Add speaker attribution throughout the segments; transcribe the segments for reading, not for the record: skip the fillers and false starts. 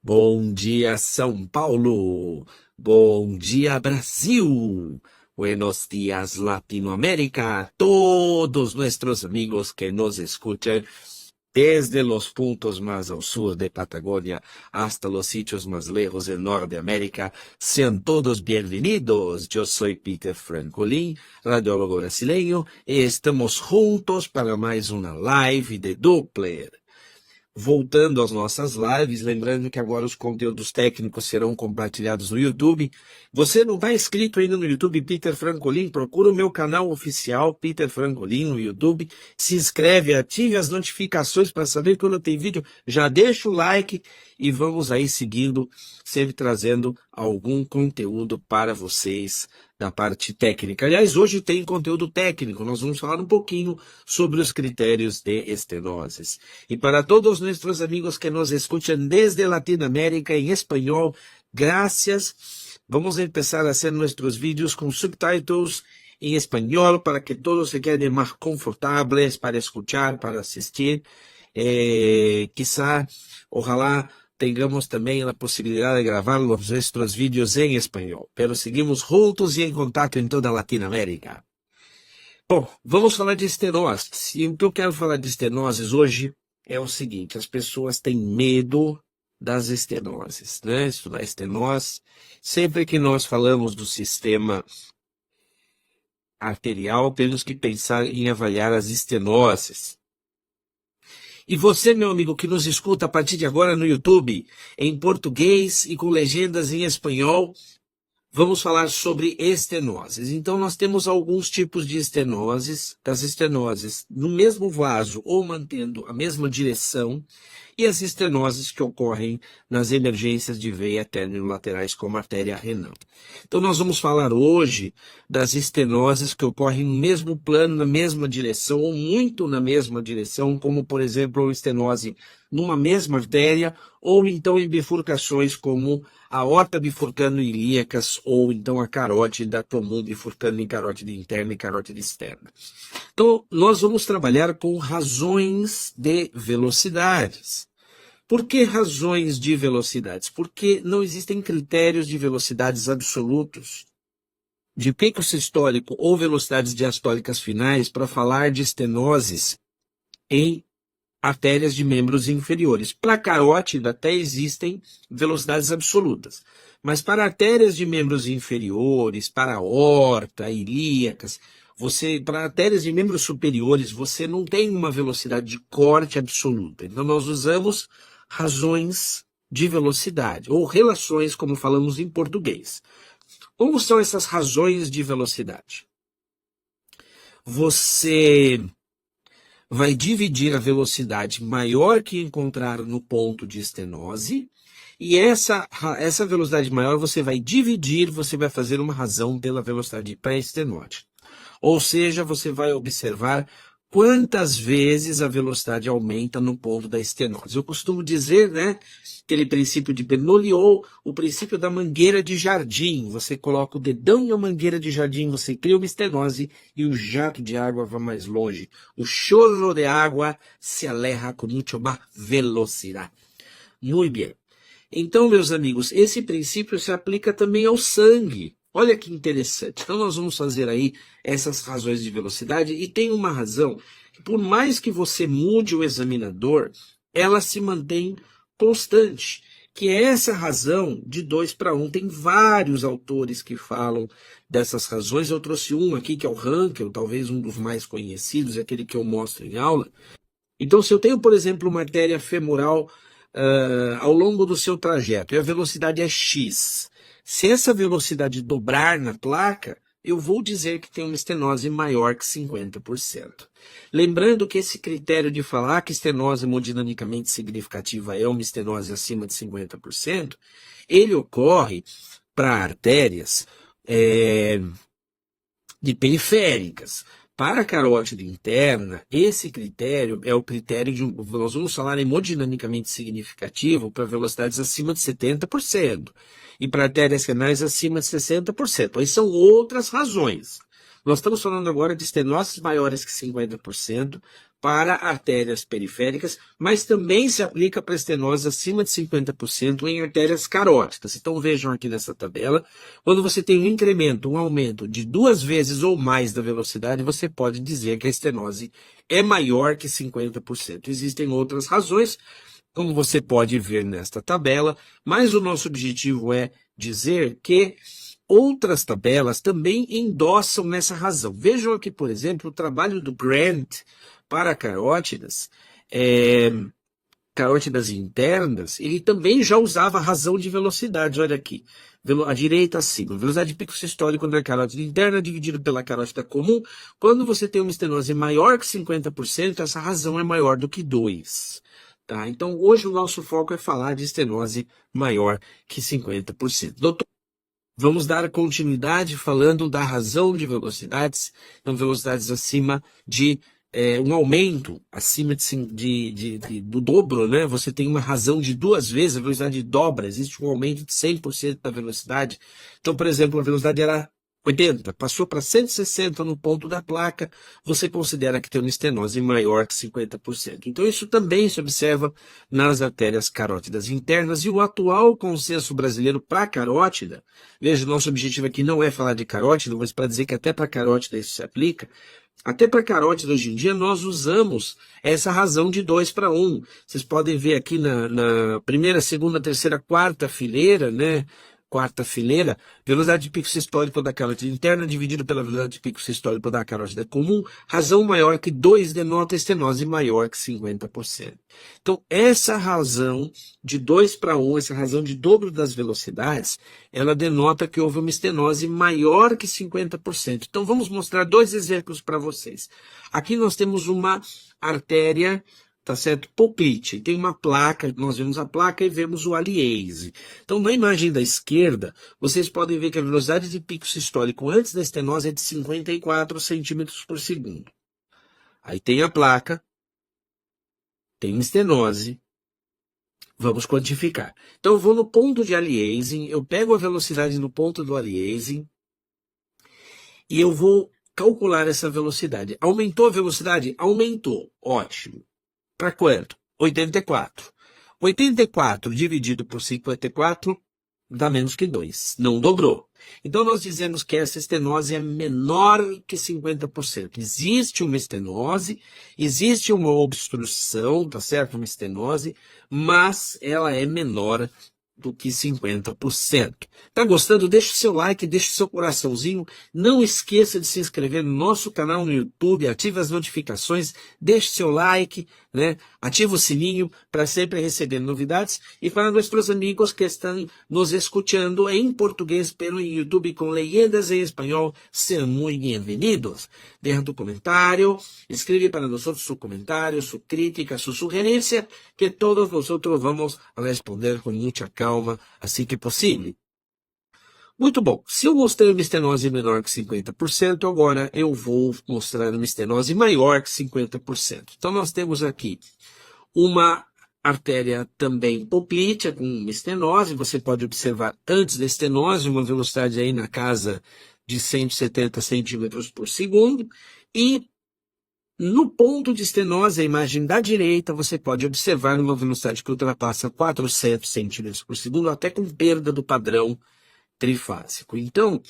Speaker 1: Bom dia, São Paulo. Bom dia, Brasil. Buenos días, Latinoamérica. Todos nuestros amigos que nos escuchan desde los puntos más al sur de Patagonia hasta los sitios más lejos del Norteamérica, sean todos bienvenidos. Yo soy Peter Francolin, radiólogo brasileño, y estamos juntos para mais uma live de Doppler. Voltando às nossas lives, lembrando que agora os conteúdos técnicos serão compartilhados no YouTube. Você não está inscrito ainda no YouTube Peter Francolin? Procura o meu canal oficial Peter Francolin no YouTube. Se inscreve, ative as notificações para saber quando tem vídeo. Já deixa o like e vamos aí seguindo, sempre trazendo algum conteúdo para vocês da parte técnica. Aliás, hoje tem conteúdo técnico, nós vamos falar um pouquinho sobre os critérios de estenoses. E para todos nossos amigos que nos escutam desde Latinoamérica em espanhol, graças. Vamos começar a fazer nossos vídeos com subtítulos em espanhol para que todos se queden mais confortáveis para escuchar, para assistir. Quizá, ojalá, tengamos também a possibilidade de gravar nossos vídeos em espanhol. Pero seguimos juntos e em contato em toda a Latinoamérica. Bom, vamos falar de estenoses. E o que eu quero falar de estenoses hoje é o seguinte: as pessoas têm medo das estenoses, né? Estudar estenose. Sempre que nós falamos do sistema arterial, temos que pensar em avaliar as estenoses. E você, meu amigo, que nos escuta a partir de agora no YouTube, em português e com legendas em espanhol, vamos falar sobre estenoses. Então, nós temos alguns tipos de estenoses, das estenoses no mesmo vaso ou mantendo a mesma direção, e as estenoses que ocorrem nas emergências de veia término-laterais como artéria renal. Então, nós vamos falar hoje das estenoses que ocorrem no mesmo plano, na mesma direção, ou muito na mesma direção, como, por exemplo, a estenose numa mesma artéria, ou então em bifurcações como a aorta bifurcando em ilíacas, ou então a carótida comum bifurcando em carótida interna e carótida externa. Então, nós vamos trabalhar com razões de velocidades. Por que razões de velocidades? Porque não existem critérios de velocidades absolutos de pico sistólico ou velocidades diastólicas finais para falar de estenoses em artérias de membros inferiores. Para a carótida até existem velocidades absolutas, mas para artérias de membros inferiores, para a aorta, ilíacas, para artérias de membros superiores, você não tem uma velocidade de corte absoluta. Então nós usamos razões de velocidade, ou relações, como falamos em português. Como são essas razões de velocidade? Você vai dividir a velocidade maior que encontrar no ponto de estenose, e essa velocidade maior você vai dividir, você vai fazer uma razão pela velocidade pré-estenótica. Ou seja, você vai observar quantas vezes a velocidade aumenta no ponto da estenose. Eu costumo dizer, né, aquele princípio de Bernoulli, o princípio da mangueira de jardim. Você coloca o dedão em uma mangueira de jardim, você cria uma estenose e o jato de água vai mais longe. O chorro de água se aleja com muito mais velocidade. Muito bem. Então, meus amigos, esse princípio se aplica também ao sangue. Olha que interessante. Então nós vamos fazer aí essas razões de velocidade, e tem uma razão que, por mais que você mude o examinador, ela se mantém constante, que é essa razão de 2:1. Tem vários autores que falam dessas razões. Eu trouxe um aqui que é o Hankel, talvez um dos mais conhecidos, é aquele que eu mostro em aula. Então, se eu tenho, por exemplo, uma artéria femoral ao longo do seu trajeto e a velocidade é x, se essa velocidade dobrar na placa, eu vou dizer que tem uma estenose maior que 50%. Lembrando que esse critério de falar que estenose hemodinamicamente significativa é uma estenose acima de 50%, ele ocorre para artérias de periféricas. Para a carótida interna, esse critério é o critério nós vamos falar hemodinamicamente significativo para velocidades acima de 70%. E para artérias renais acima de 60%. Aí são outras razões. Nós estamos falando agora de estenoses maiores que 50% para artérias periféricas, mas também se aplica para estenose acima de 50% em artérias carótidas. Então vejam aqui nessa tabela, quando você tem um incremento, um aumento de 2 vezes ou mais da velocidade, você pode dizer que a estenose é maior que 50%. Existem outras razões, como você pode ver nesta tabela, mas o nosso objetivo é dizer que outras tabelas também endossam nessa razão. Vejam aqui, por exemplo, o trabalho do Grant para carótidas, carótidas internas, ele também já usava a razão de velocidade. Olha aqui, à direita acima, velocidade de pico sistólico na carótida interna dividido pela carótida comum. Quando você tem uma estenose maior que 50%, essa razão é maior do que 2. Tá? Então, hoje o nosso foco é falar de estenose maior que 50%. Doutor, vamos dar continuidade falando da razão de velocidades, então velocidades acima de um aumento, acima do dobro, né? Você tem uma razão de 2 vezes, a velocidade dobra, existe um aumento de 100% da velocidade. Então, por exemplo, a velocidade era 80, passou para 160 no ponto da placa, você considera que tem uma estenose maior que 50%. Então isso também se observa nas artérias carótidas internas, e o atual consenso brasileiro para carótida, veja, nosso objetivo aqui não é falar de carótida, mas para dizer que até para carótida isso se aplica, até para carótida hoje em dia nós usamos essa razão de 2 para 1. Vocês podem ver aqui na primeira, segunda, terceira, quarta fileira, né? Quarta fileira, velocidade de pico sistólico da carótida interna dividido pela velocidade de pico sistólico da carótida comum, razão maior que 2 denota estenose maior que 50%. Então, essa razão de 2 para 1, essa razão de dobro das velocidades, ela denota que houve uma estenose maior que 50%. Então, vamos mostrar 2 exemplos para vocês. Aqui nós temos uma artéria, tá certo? Poplite. Tem uma placa, nós vemos a placa e vemos o aliase. Então, na imagem da esquerda, vocês podem ver que a velocidade de pico sistólico antes da estenose é de 54 centímetros por segundo. Aí tem a placa, tem estenose. Vamos quantificar. Então, eu vou no ponto de aliasing, eu pego a velocidade no ponto do aliasing e eu vou calcular essa velocidade. Aumentou a velocidade? Aumentou. Ótimo. Para quanto? 84. 84 dividido por 54 dá menos que 2. Não dobrou. Então, nós dizemos que essa estenose é menor que 50%. Existe uma estenose, existe uma obstrução, tá certo? Uma estenose, mas ela é menor do que 50%. Tá gostando? Deixa o seu like, deixa o seu coraçãozinho. Não esqueça de se inscrever no nosso canal no YouTube, ative as notificações, deixe seu like, né? Ativa o sininho para sempre receber novidades. E para nossos amigos que estão nos escutando em português pelo YouTube com leyendas em espanhol, sejam muito bem-vindos. Deja tu comentário, escreve para nós su comentário, su crítica, su sugerência, que todos nosotros vamos a responder com muita calma, assim que possível. Muito bom. Se eu mostrei uma estenose menor que 50%, agora eu vou mostrar uma estenose maior que 50%. Então, nós temos aqui uma artéria também poplítea com uma estenose. Você pode observar antes da estenose uma velocidade aí na casa de 170 centímetros por segundo. E no ponto de estenose, a imagem da direita, você pode observar uma velocidade que ultrapassa 400 centímetros por segundo, até com perda do padrão trifásico. Então,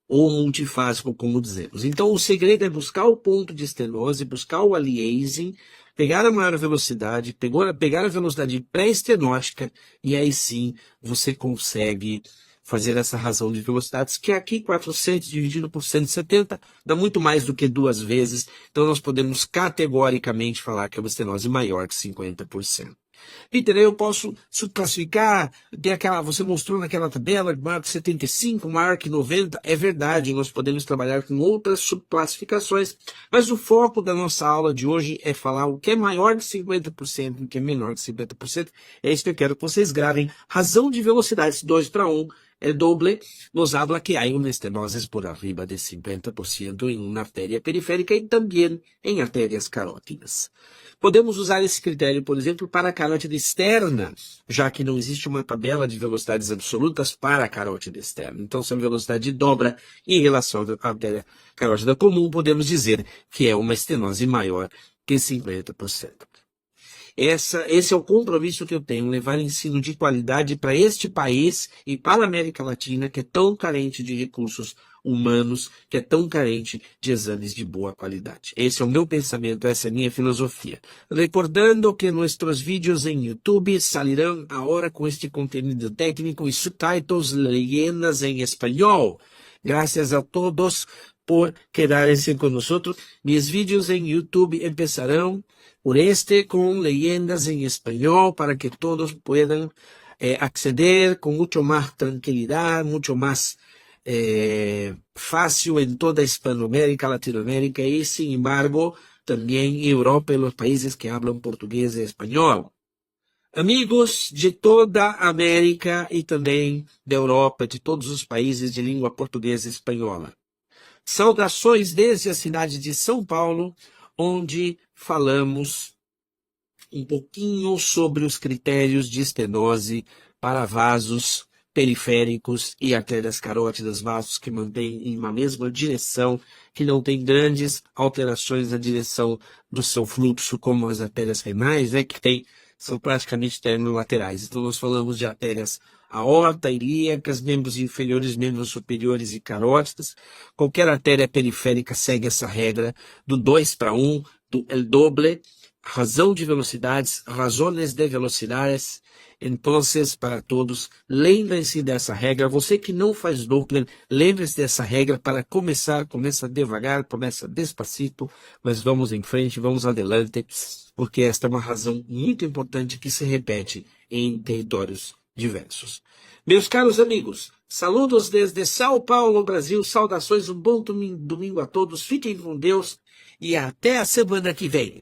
Speaker 1: ou multifásico, como dizemos. Então, o segredo é buscar o ponto de estenose, buscar o aliasing, pegar a maior velocidade, pegar a velocidade pré-estenótica, e aí sim você consegue fazer essa razão de velocidades, que aqui 400 dividido por 170 dá muito mais do que 2 vezes. Então, nós podemos categoricamente falar que é uma estenose maior que 50%. Peter, eu posso subclassificar, você mostrou naquela tabela, maior que 75, maior que 90, é verdade, nós podemos trabalhar com outras subclassificações, mas o foco da nossa aula de hoje é falar o que é maior que 50% e o que é menor que 50%, é isso que eu quero que vocês gravem, razão de velocidades 2 para 1, el doble nos habla que hay una estenosis por arriba de 50% en una arteria periférica y también en arterias carótidas. Podemos usar esse critério, por exemplo, para a carótida externa, já que não existe uma tabela de velocidades absolutas para a carótida externa. Então, se a velocidade dobra em relação à artéria carótida comum, podemos dizer que é uma estenose maior que 50%. Esse é o compromisso que eu tenho, levar ensino de qualidade para este país e para a América Latina, que é tão carente de recursos humanos, que é tão carente de exames de boa qualidade. Esse é o meu pensamento, essa é a minha filosofia. Recordando que nossos vídeos em YouTube sairão agora com este conteúdo técnico e subtítulos, leyendas em espanhol. Graças a todos por quedarse con nosotros. Mis vídeos en YouTube empezarán por con leyendas en español para que todos puedan acceder con mucho más tranquilidad, mucho más fácil en toda Hispanoamérica, Latinoamérica y sin embargo también Europa y los países que hablan portugués y español. Amigos de toda a América e também da Europa, de todos os países de língua portuguesa e espanhola. Saudações desde a cidade de São Paulo, onde falamos um pouquinho sobre os critérios de estenose para vasos periféricos e artérias carótidas, vasos que mantêm em uma mesma direção, que não tem grandes alterações na direção do seu fluxo, como as artérias renais, que são praticamente termolaterais. Então nós falamos de artérias aorta, ilíacas, membros inferiores, membros superiores e carótidas. Qualquer artéria periférica segue essa regra do 2:1, do el doble, razão de velocidades, razones de velocidades. Então, para todos, lembrem-se dessa regra. Você que não faz Doppler, lembre-se dessa regra para começar. Começa devagar, começa despacito, mas vamos em frente, vamos adelante, porque esta é uma razão muito importante que se repete em territórios diversos. Meus caros amigos, saludos desde São Paulo, Brasil. Saudações, um bom domingo a todos. Fiquem com Deus e até a semana que vem.